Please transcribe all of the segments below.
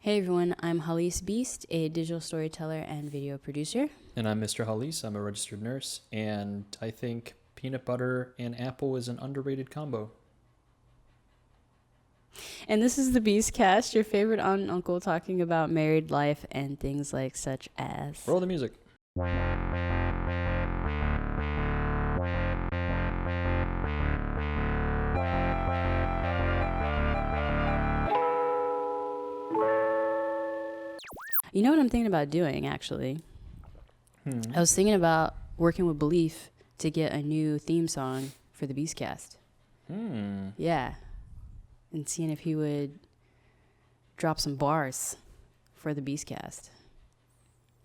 Hey everyone, I'm Hallease Beast, a digital storyteller and video producer. And I'm Mr. Hallease. I'm a registered nurse, and I think peanut butter and apple is an underrated combo. And this is the Beastcast, your favorite aunt and uncle talking about married life and things like such as... Roll the music. You know what I'm thinking about doing, actually? I was thinking about working with Belief to get a new theme song for the Beastcast. Yeah. And seeing if he would drop some bars for the Beastcast.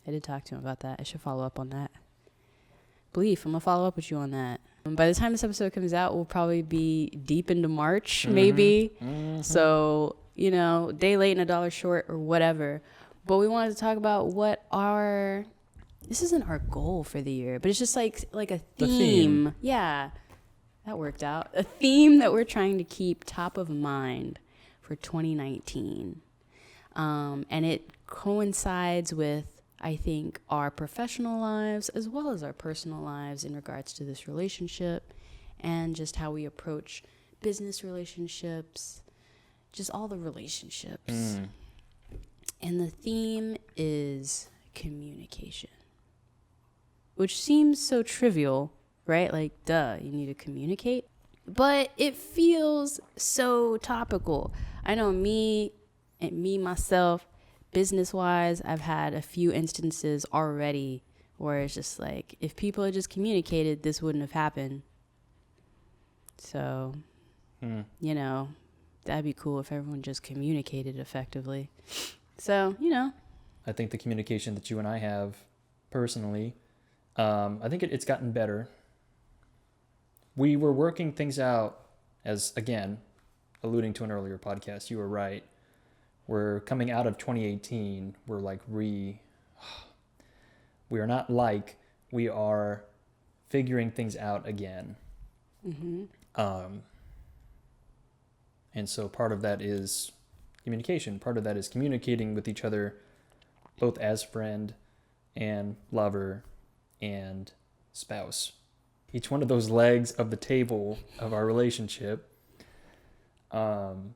I did talk to him about that. I should follow up on that. Belief, I'm going to follow up with you on that. By the time this episode comes out, we'll probably be deep into March, maybe. So, you know, day late and a dollar short or whatever. But we wanted to talk about what our... This isn't our goal for the year, but it's just like a theme. Yeah, that worked out. A theme that we're trying to keep top of mind for 2019. And it coincides with, I think, our professional lives as well as our personal lives in regards to this relationship and just how we approach business relationships, just all the relationships. And the theme is communication, which seems so trivial, right? Like, duh, you need to communicate. But it feels so topical. I know myself, business-wise, I've had a few instances already where it's just like, if people had just communicated, this wouldn't have happened. So, you know, that'd be cool if everyone just communicated effectively. So, you know. I think the communication that you and I have personally, I think it's gotten better. We were working things out as, again, alluding to an earlier podcast, you were right. We're coming out of 2018. We're like we are not like, we are figuring things out again. And so part of that is communication. Part of that is communicating with each other, both as friend and lover and spouse. Each one of those legs of the table of our relationship, there's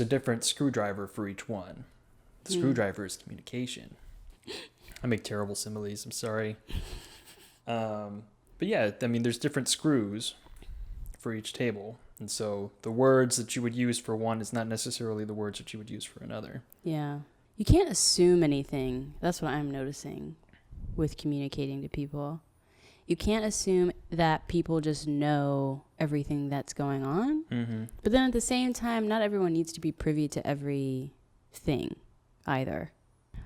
a different screwdriver for each one. The screwdriver is communication. I make terrible similes, I'm sorry. But yeah, I mean, there's different screws for each table. And so the words that you would use for one is not necessarily the words that you would use for another. Yeah. You can't assume anything. That's what I'm noticing with communicating to people. You can't assume that people just know everything that's going on. But then at the same time, not everyone needs to be privy to everything either.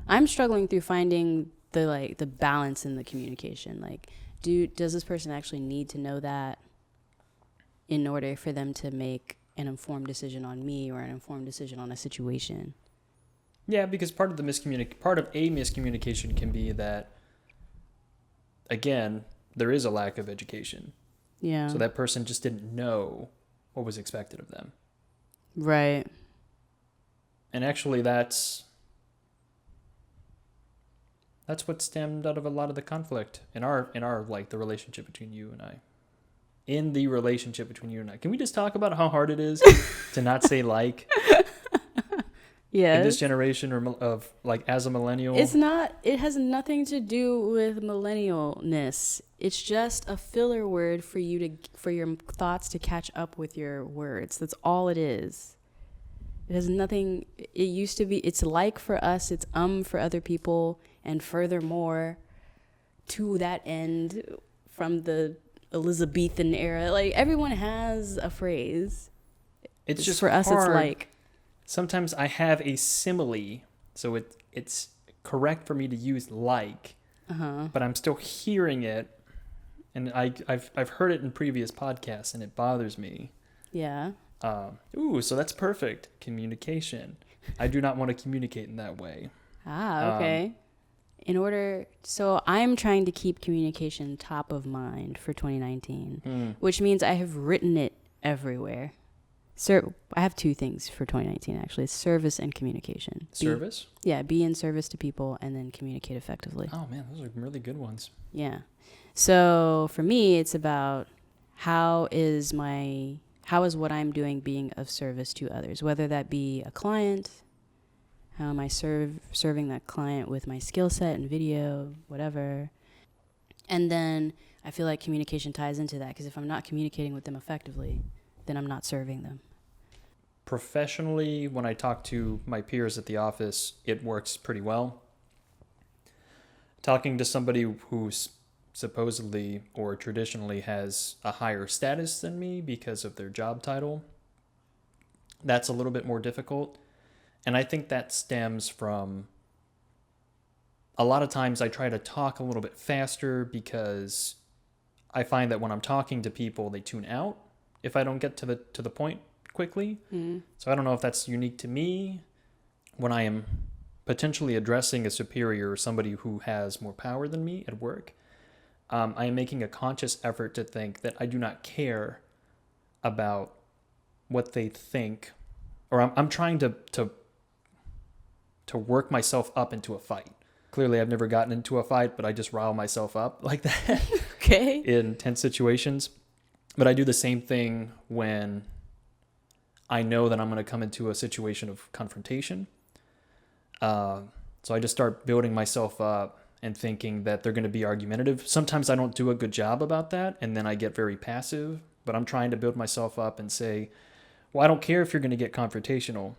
I'm struggling through finding the balance in the communication. Like, does this person actually need to know that in order for them to make an informed decision on me or an informed decision on a situation? Yeah, because part of a miscommunication can be that, again, there is a lack of education. Yeah. So that person just didn't know what was expected of them. Right. And actually that's what stemmed out of a lot of the conflict in our like the relationship between you and I. In the relationship between you and I. Can we just talk about how hard it is to not say like? Yeah. In this generation of like as a millennial. It has nothing to do with millennialness. It's just a filler word for your thoughts to catch up with your words. That's all it is. It has nothing. It used to be, it's like for us, it's for other people, and furthermore, to that end, from the Elizabethan era, like everyone has a phrase. It's just for us, hard. it's like. Sometimes I have a simile, so it's correct for me to use like, but I'm still hearing it, and I've heard it in previous podcasts, and it bothers me. Yeah. So that's perfect. Communication. I do not want to communicate in that way. Okay. So I'm trying to keep communication top of mind for 2019, which means I have written it everywhere. I have 2 things for 2019, actually. It's service and communication. Service? Be in service to people and then communicate effectively. Oh, man, those are really good ones. Yeah. So for me, it's about how is what I'm doing being of service to others, whether that be a client, how am I serving that client with my skill set and video, whatever. And then I feel like communication ties into that, because if I'm not communicating with them effectively, then I'm not serving them. Professionally, when I talk to my peers at the office, it works pretty well. Talking to somebody who's supposedly or traditionally has a higher status than me because of their job title, that's a little bit more difficult. And I think that stems from a lot of times I try to talk a little bit faster because I find that when I'm talking to people, they tune out if I don't get to the point quickly. So I don't know if that's unique to me. When I am potentially addressing a superior or somebody who has more power than me at work, I am making a conscious effort to think that I do not care about what they think, or I'm trying to work myself up into a fight. Clearly, I've never gotten into a fight, but I just rile myself up like that. Okay. In tense situations. But I do the same thing when I know that I'm going to come into a situation of confrontation. So I just start building myself up and thinking that they're going to be argumentative. Sometimes I don't do a good job about that, and then I get very passive. But I'm trying to build myself up and say, well, I don't care if you're going to get confrontational,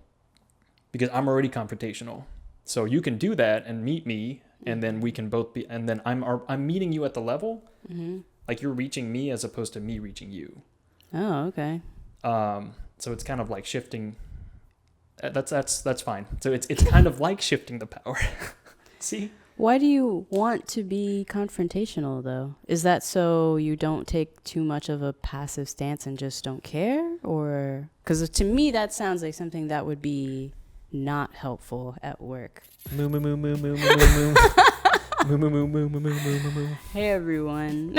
because I'm already confrontational. So you can do that and meet me, and then we can both be, and then I'm meeting you at the level, like you're reaching me as opposed to me reaching you. Oh, okay. So it's kind of like shifting. That's fine. So it's kind of like shifting the power. See? Why do you want to be confrontational, though? Is that so you don't take too much of a passive stance and just don't care? Or because to me, that sounds like something that would be not helpful at work. Moo moo moo moo moo moo moo. Moo moo moo moo moo moo moo. Hey everyone.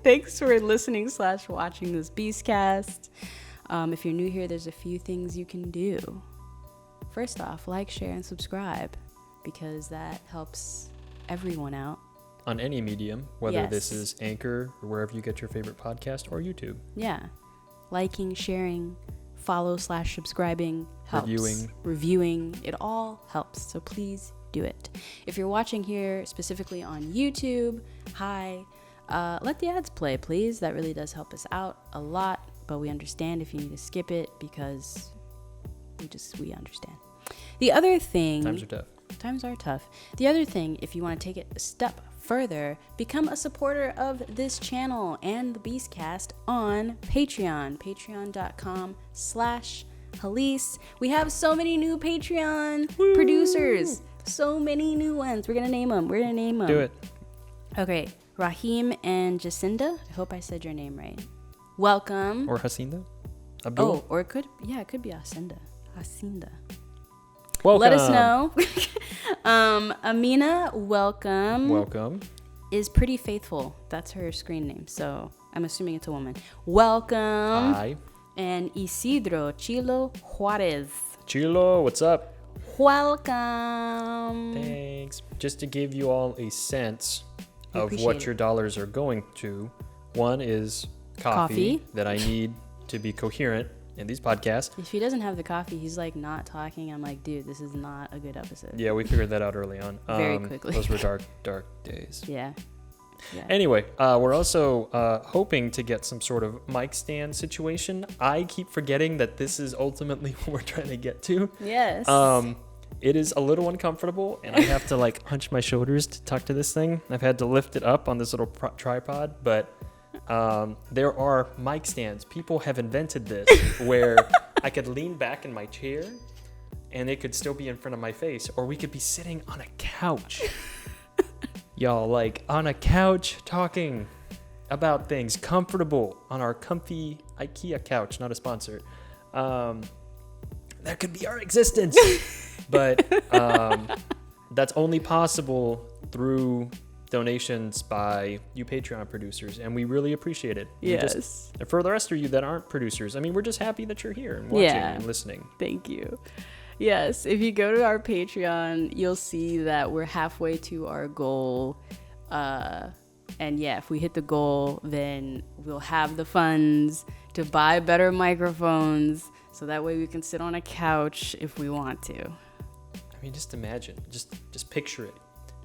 Thanks for listening / watching this Beastcast. If you're new here, there's a few things you can do. First off, like, share, and subscribe, because that helps everyone out. On any medium, whether this is Anchor or wherever you get your favorite podcast, or YouTube. Yeah. Liking, sharing, follow / subscribing helps. Reviewing, it all helps. So please do it. If you're watching here specifically on YouTube, hi. Let the ads play, please. That really does help us out a lot, but we understand if you need to skip it, because we understand. The other thing... Times are tough. The other thing, if you want to take it a step further, become a supporter of this channel and the Beastcast on Patreon. Patreon.com/Hallease. We have so many new Patreon producers. So many new ones. We're going to name them. Do it. Okay. Rahim and Jacinda. I hope I said your name right. Welcome. Or Hacinda? Abdul? Oh, or it could be Jacinda. Welcome. Let us know. Amina, welcome. Welcome. Is Pretty Faithful. That's her screen name, so I'm assuming it's a woman. Welcome. Hi. And Isidro Chilo Juarez. Chilo, what's up? Welcome. Thanks. Just to give you all a sense of what your dollars are going to, one is coffee that I need to be coherent in these podcasts. If he doesn't have the coffee, he's like not talking. I'm like, dude, this is not a good episode. Yeah, we figured that out early on. Very quickly. Those were dark days. Yeah. Anyway, we're also hoping to get some sort of mic stand situation. I keep forgetting that this is ultimately what we're trying to get to. Yes. It is a little uncomfortable, and I have to like hunch my shoulders to talk to this thing. I've had to lift it up on this little tripod, but there are mic stands. People have invented this where I could lean back in my chair and it could still be in front of my face, or we could be sitting on a couch. Y'all, like on a couch talking about things, comfortable on our comfy IKEA couch, not a sponsor. That could be our existence. But that's only possible through donations by you Patreon producers, and we really appreciate it. Yes. And for the rest of you that aren't producers, I mean, we're just happy that you're here and watching and listening. Thank you. Yes, if you go to our Patreon, you'll see that we're halfway to our goal. And yeah, if we hit the goal, then we'll have the funds to buy better microphones, so that way we can sit on a couch if we want to. I mean, just imagine, just picture it.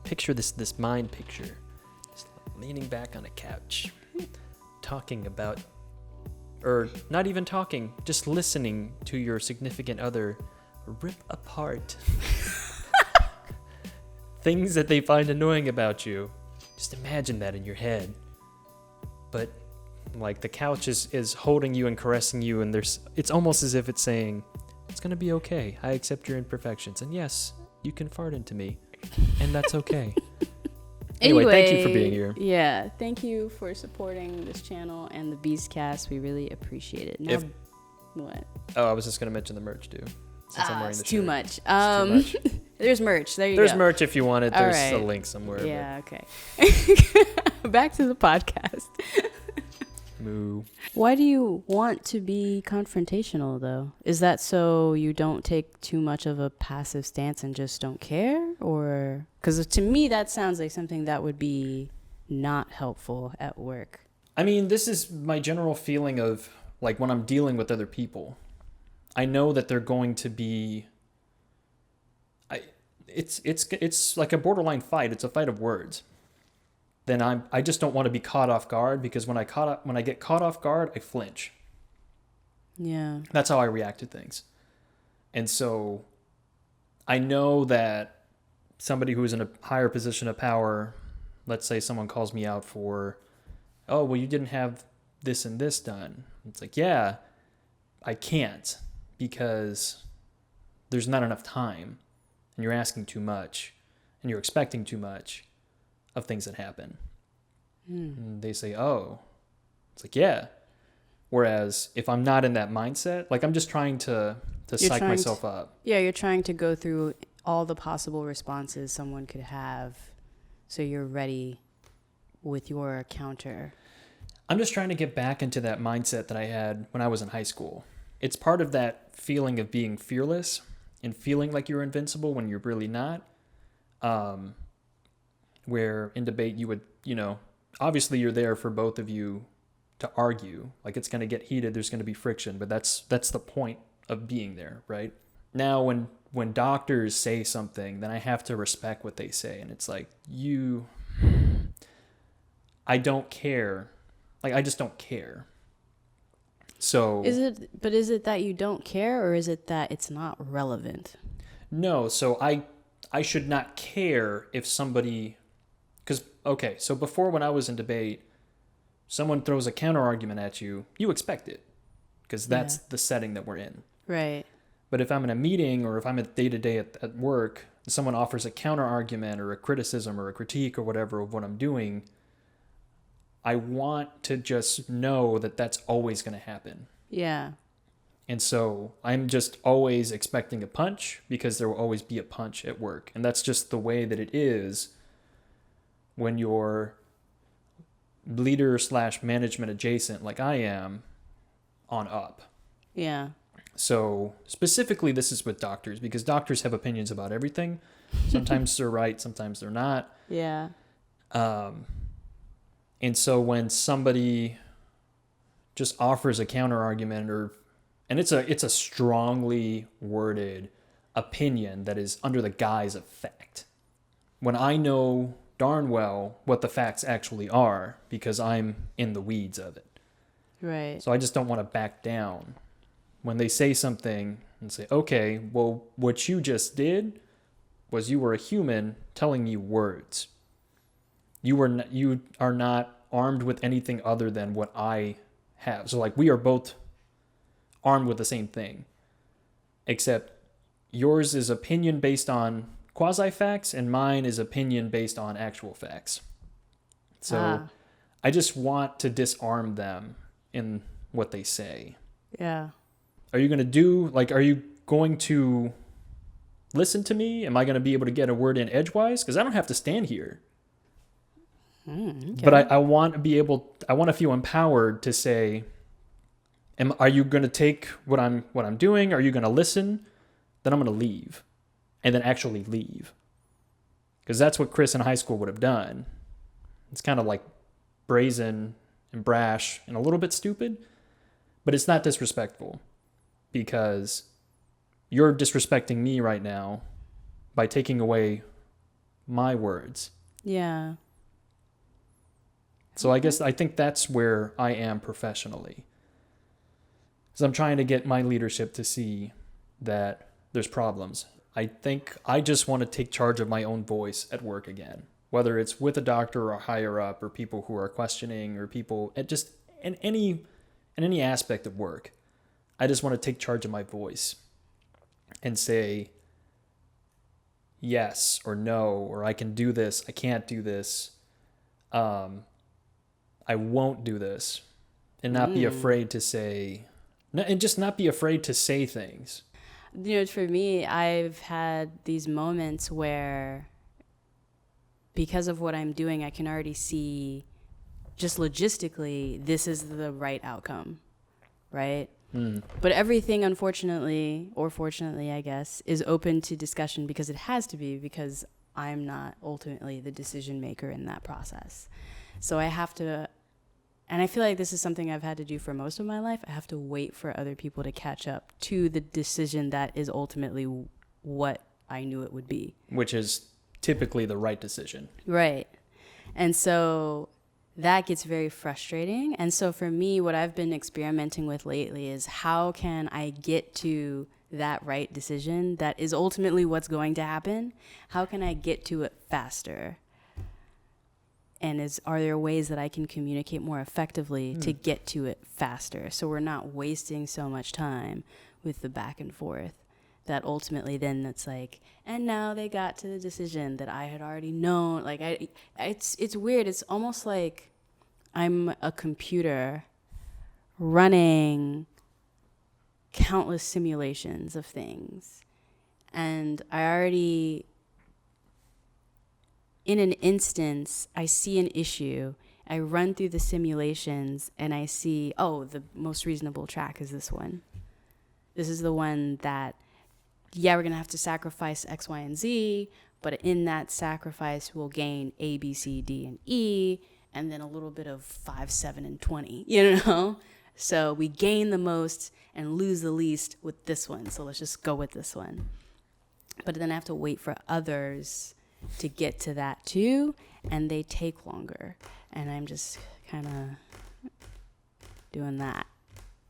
Picture this mind picture. Just leaning back on a couch, talking about, or not even talking, just listening to your significant other rip apart things that they find annoying about you. Just imagine that in your head. But like the couch is holding you and caressing you, and it's almost as if it's saying, it's gonna be okay. I accept your imperfections, and yes, you can fart into me, and that's okay. Anyway, thank you for being here. Yeah, thank you for supporting this channel and the Beastcast. We really appreciate it. Now, what? Oh, I was just gonna mention the merch too. Since I'm wearing the it's too shirt. much. It's too much. There's merch. There's go. Merch if you want it. There's right. a link somewhere. Yeah, okay. Back to the podcast. Moo. Why do you want to be confrontational, though? Is that so you don't take too much of a passive stance and just don't care? Or because to me, that sounds like something that would be not helpful at work. I mean, this is my general feeling of like when I'm dealing with other people. I know that they're going to be. It's like a borderline fight. It's a fight of words. Then I just don't want to be caught off guard, because when I get caught off guard, I flinch. Yeah. That's how I react to things. And so I know that somebody who is in a higher position of power, let's say someone calls me out for, oh, well, you didn't have this and this done. It's like, yeah, I can't, because there's not enough time, and you're asking too much, and you're expecting too much of things that happen. And they say, oh, it's like, yeah. Whereas if I'm not in that mindset, like I'm just trying to psych myself up. Yeah, you're trying to go through all the possible responses someone could have, so you're ready with your counter. I'm just trying to get back into that mindset that I had when I was in high school. It's part of that feeling of being fearless and feeling like you're invincible when you're really not. Where in debate you would, obviously you're there for both of you to argue. Like it's going to get heated, there's going to be friction, but that's the point of being there, right? Now when doctors say something, then I have to respect what they say, and it's like, I don't care. Like I just don't care. So is it that you don't care, or is it that it's not relevant? No, so I should not care if somebody, because okay, so before when I was in debate, someone throws a counter argument at you, you expect it, because that's the setting that we're in. Right. But if I'm in a meeting, or if I'm at day-to-day at work, and someone offers a counter argument or a criticism or a critique or whatever of what I'm doing, I want to just know that that's always going to happen. Yeah. And so I'm just always expecting a punch, because there will always be a punch at work. And that's just the way that it is when you're leader / management adjacent, like I am, on up. Yeah. So specifically, this is with doctors, because doctors have opinions about everything. Sometimes they're right, sometimes they're not. Yeah. And so when somebody just offers a counter argument, and it's a strongly worded opinion that is under the guise of fact, when I know darn well what the facts actually are, because I'm in the weeds of it. Right. So I just don't want to back down. When they say something and say, okay, well, what you just did was you were a human telling me words. You are not armed with anything other than what I have. So like we are both armed with the same thing, except yours is opinion based on quasi-facts and mine is opinion based on actual facts. So I just want to disarm them in what they say. Yeah. Are you going to listen to me? Am I going to be able to get a word in edgewise? Because I don't have to stand here. Okay. But I want to feel empowered to say, are you going to take what I'm doing? Are you going to listen? Then I'm going to leave, and then actually leave. Because that's what Chris in high school would have done. It's kind of like brazen and brash and a little bit stupid, but it's not disrespectful, because you're disrespecting me right now by taking away my words. Yeah. So I think that's where I am professionally. Because I'm trying to get my leadership to see that there's problems. I think I just want to take charge of my own voice at work again, whether it's with a doctor or higher up or people who are questioning or people just in any aspect of work. I just want to take charge of my voice and say yes or no, or I can do this, I can't do this, I won't do this, and not be afraid to say, and just not be afraid to say things. You know, for me, I've had these moments where, because of what I'm doing, I can already see, just logistically, this is the right outcome, right? But everything, unfortunately, or fortunately, I guess, is open to discussion, because it has to be, because I'm not ultimately the decision maker in that process. So I have to, and I feel like this is something I've had to do for most of my life. I have to wait for other people to catch up to the decision that is ultimately what I knew it would be. Which is typically the right decision. Right. And so that gets very frustrating. And so for me, what I've been experimenting with lately is, how can I get to that right decision that is ultimately what's going to happen? How can I get to it faster? And are there ways that I can communicate more effectively to get to it faster, so we're not wasting so much time with the back and forth, that ultimately then it's like, and now they got to the decision that I had already known. Like, it's weird. It's almost like I'm a computer running countless simulations of things, and I already, in an instance, I see an issue, I run through the simulations, and I see, oh, the most reasonable track is this one. This is the one that, yeah, we're going to have to sacrifice X, Y, and Z, but in that sacrifice, we'll gain A, B, C, D, and E, and then a little bit of 5, 7, and 20, you know? So we gain the most and lose the least with this one, so let's just go with this one. But then I have to wait for others to get to that too, and they take longer, and I'm just kind of doing that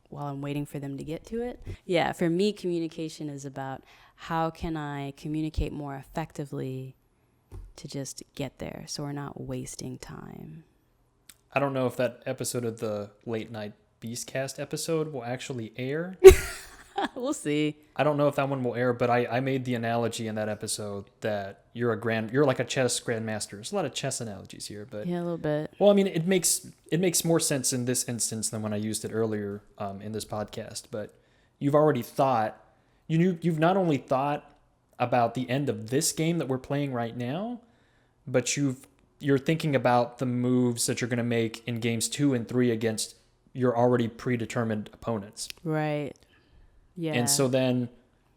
while I'm waiting for them to get to it. Yeah, for me, communication is about, how can I communicate more effectively to just get there, so we're not wasting time. I don't know if that episode of the Late Night Beastcast episode will actually air. We'll see. I don't know if that one will air, but I made the analogy in that episode that you're like a chess grandmaster. There's a lot of chess analogies here, but yeah, a little bit. Well, I mean, it makes more sense in this instance than when I used it earlier in this podcast. But you've already thought, you've not only thought about the end of this game that we're playing right now, but you're thinking about the moves that you're going to make in games 2 and 3 against your already predetermined opponents. Right. Yeah. And so then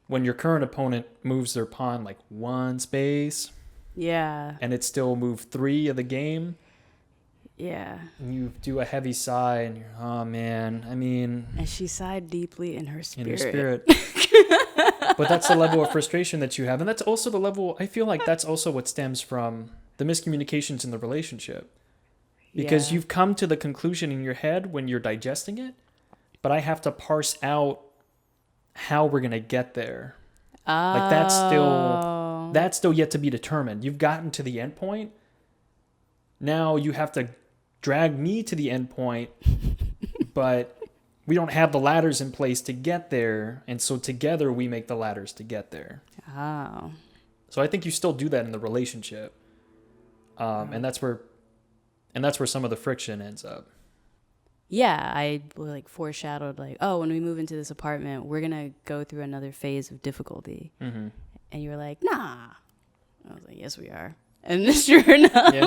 when your current opponent moves their pawn like 1 space, yeah, and it's still move 3 of the game, yeah, and you do a heavy sigh and you're, oh man, I mean, and she sighed deeply in her spirit. In her spirit. But that's the level of frustration that you have, and that's also the level, I feel like that's also what stems from the miscommunications in the relationship, because you've come to the conclusion in your head when you're digesting it, but I have to parse out how we're going to get there. Like that's still yet to be determined. You've gotten to the end point. Now you have to drag me to the end point, but we don't have the ladders in place to get there. And so together we make the ladders to get there. Oh. So I think you still do that in the relationship. And that's where some of the friction ends up. Yeah, I like foreshadowed like, oh, when we move into this apartment, we're going to go through another phase of difficulty. Mm-hmm. And you were like, nah. I was like, yes, we are. And sure enough. Yeah.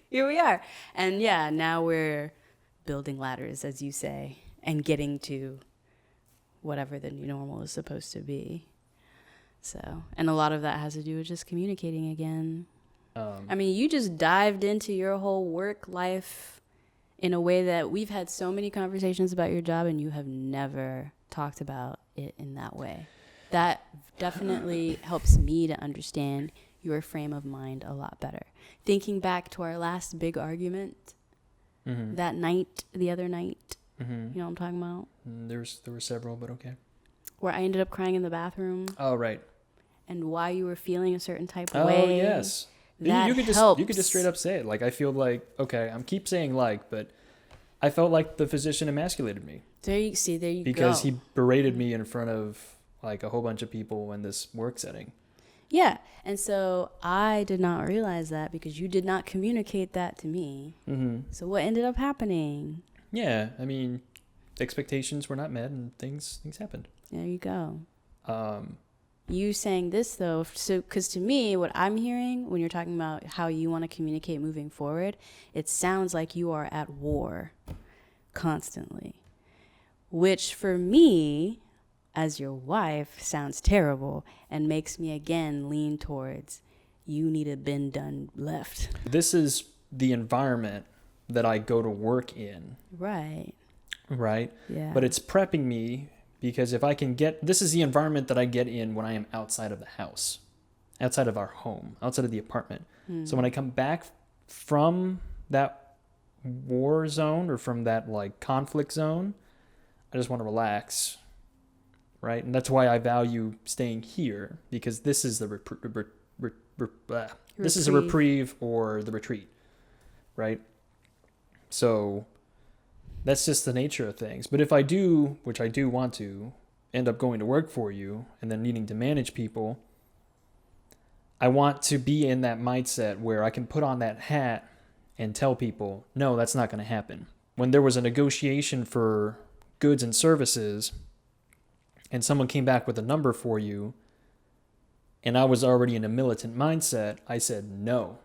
Here we are. And yeah, now we're building ladders, as you say, and getting to whatever the new normal is supposed to be. So, and a lot of that has to do with just communicating again. I mean, you just dived into your whole work life in a way that we've had so many conversations about your job, and you have never talked about it in that way. That definitely helps me to understand your frame of mind a lot better. Thinking back to our last big argument that night, the other night, you know what I'm talking about? There were several, but okay. Where I ended up crying in the bathroom. Oh, right. And why you were feeling a certain type of way. way. Oh, yes. That you could helps. You could just straight up say it. Like, I feel like, okay, I'm keep saying like, but I felt like the physician emasculated me. There you go. Because he berated me in front of like a whole bunch of people in this work setting. Yeah. And so I did not realize that because you did not communicate that to me. So what ended up happening? Yeah. I mean, expectations were not met and things happened. There you go. You saying this though, so because to me, what I'm hearing when you're talking about how you want to communicate moving forward, it sounds like you are at war constantly, which for me, as your wife, sounds terrible and makes me again lean towards you need a been done left. This is the environment that I go to work in. Right. Yeah. But it's prepping me. Because if I can this is the environment that I get in when I am outside of the house, outside of our home, outside of the apartment. So when I come back from that war zone or from that like conflict zone, I just want to relax, right? And that's why I value staying here, because this is the this is a reprieve or the retreat, right? So that's just the nature of things. But if I do, which I do want to, end up going to work for you and then needing to manage people, I want to be in that mindset where I can put on that hat and tell people, no, that's not going to happen. When there was a negotiation for goods and services and someone came back with a number for you and I was already in a militant mindset, I said, no,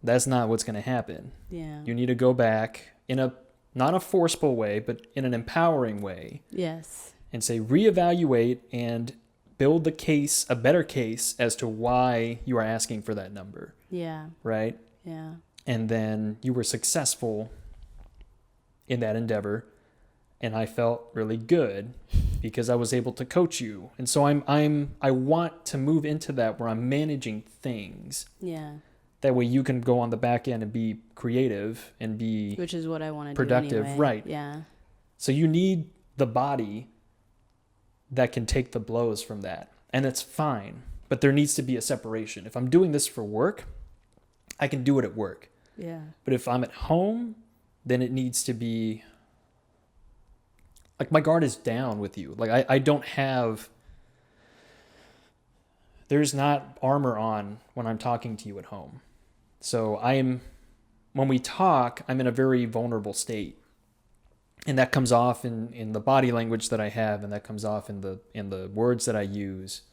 that's not what's going to happen. Yeah. You need to go back in not a forceful way, but in an empowering way. Yes. And say, reevaluate and build a better case as to why you are asking for that number. Yeah. Right? Yeah. And then you were successful in that endeavor. And I felt really good because I was able to coach you. And so I want to move into that where I'm managing things. Yeah. That way you can go on the back end and be creative and be which is what I want to productive, do anyway. Right? Yeah. So you need the body that can take the blows from that, and it's fine. But there needs to be a separation. If I'm doing this for work, I can do it at work. Yeah. But if I'm at home, then it needs to be like my guard is down with you. Like I don't have. There's not armor on when I'm talking to you at home. So when we talk, I'm in a very vulnerable state. And that comes off in the body language that I have, and that comes off in the words that I use.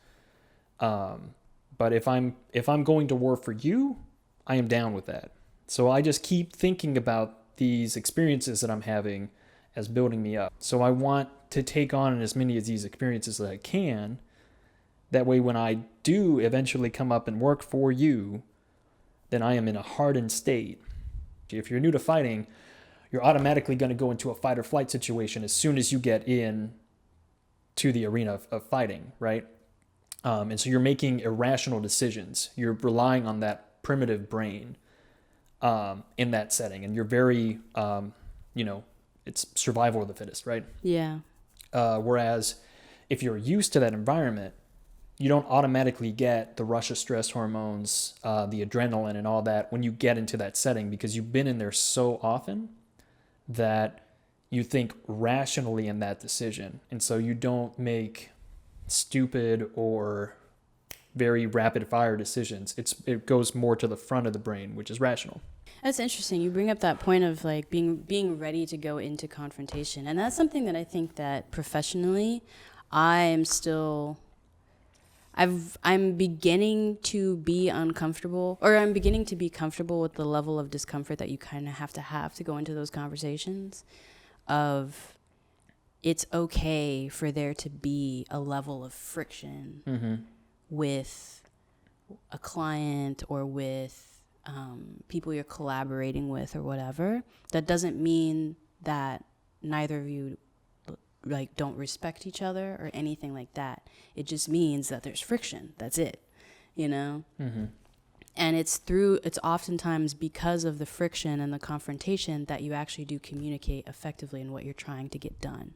But if I'm going to war for you, I am down with that. So I just keep thinking about these experiences that I'm having as building me up. So I want to take on as many of these experiences as I can. That way when I do eventually come up and work for you, then I am in a hardened state. If you're new to fighting, you're automatically going to go into a fight or flight situation as soon as you get in to the arena of fighting, right? And so you're making irrational decisions. You're relying on that primitive brain in that setting. And you're very, it's survival of the fittest, right? Yeah. Whereas if you're used to that environment, you don't automatically get the rush of stress hormones, the adrenaline and all that when you get into that setting, because you've been in there so often that you think rationally in that decision. And so you don't make stupid or very rapid fire decisions. It goes more to the front of the brain, which is rational. That's interesting. You bring up that point of like being ready to go into confrontation. And that's something that I think that professionally I I'm beginning to be uncomfortable, or I'm beginning to be comfortable with the level of discomfort that you kind of have to go into those conversations of it's okay for there to be a level of friction with a client or with people you're collaborating with or whatever. That doesn't mean that neither of you like don't respect each other or anything like that. It just means that there's friction. That's it, you know? And it's oftentimes because of the friction and the confrontation that you actually do communicate effectively in what you're trying to get done,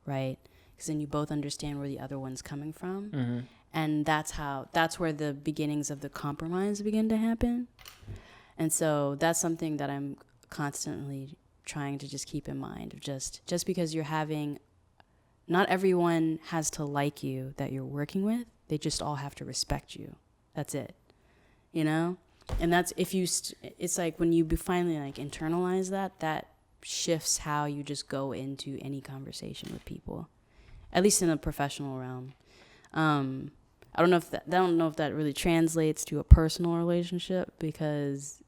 right? Because then you both understand where the other one's coming from. And that's where the beginnings of the compromise begin to happen. And so that's something that I'm constantly trying to just keep in mind of just because you're having, not everyone has to like you that you're working with. They just all have to respect you. That's it, you know? And that's it's like when you finally like internalize that shifts how you just go into any conversation with people, at least in a professional realm. I don't know if that really translates to a personal relationship because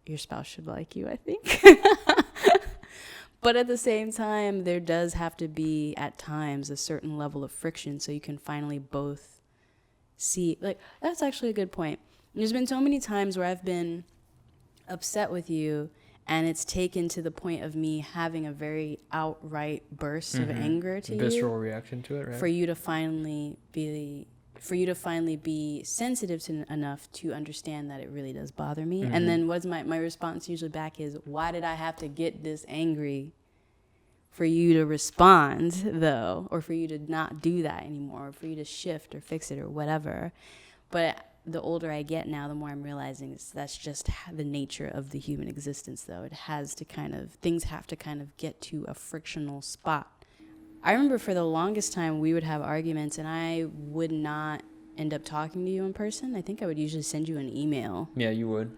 your spouse should like you, I think. But at the same time, there does have to be at times a certain level of friction so you can finally both see. Like, that's actually a good point. There's been so many times where I've been upset with you and it's taken to the point of me having a very outright burst of anger to you. Visceral reaction to it, right? For you to finally be sensitive enough to understand that it really does bother me. And then what's my response usually back is, why did I have to get this angry for you to respond, though, or for you to not do that anymore, or for you to shift or fix it or whatever? But the older I get now, the more I'm realizing that's just the nature of the human existence, though. Things have to kind of get to a frictional spot. I remember for the longest time we would have arguments and I would not end up talking to you in person. I think I would usually send you an email. Yeah, you would.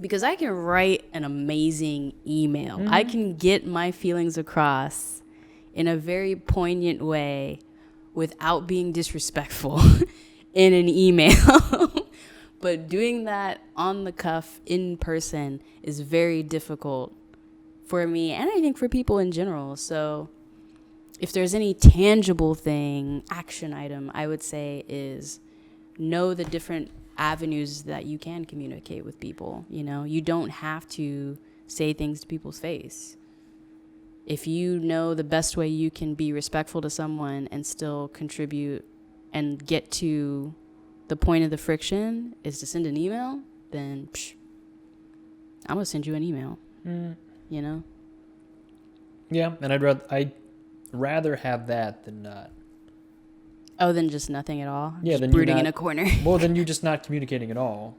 Because I can write an amazing email. I can get my feelings across in a very poignant way without being disrespectful in an email. But doing that on the cuff in person is very difficult for me and I think for people in general. So if there's any tangible action item, I would say is know the different avenues that you can communicate with people. You know, you don't have to say things to people's face. If you know the best way you can be respectful to someone and still contribute and get to the point of the friction is to send an email, then I'm going to send you an email, you know? Yeah, and I'd rather have that than not. Oh, than just nothing at all? Yeah, just brooding in a corner. Well, then you're just not communicating at all.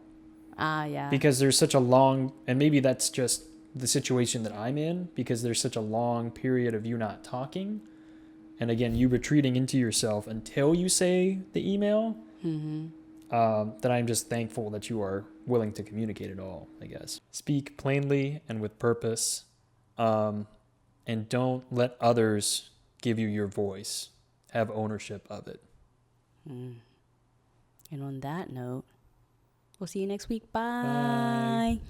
Yeah. Because there's such a long, and maybe that's just the situation that I'm in, because there's such a long period of you not talking. And again, you retreating into yourself until you say the email. That I'm just thankful that you are willing to communicate at all, I guess. Speak plainly and with purpose. And don't let others give you your voice. Have ownership of it. And on that note, we'll see you next week. Bye.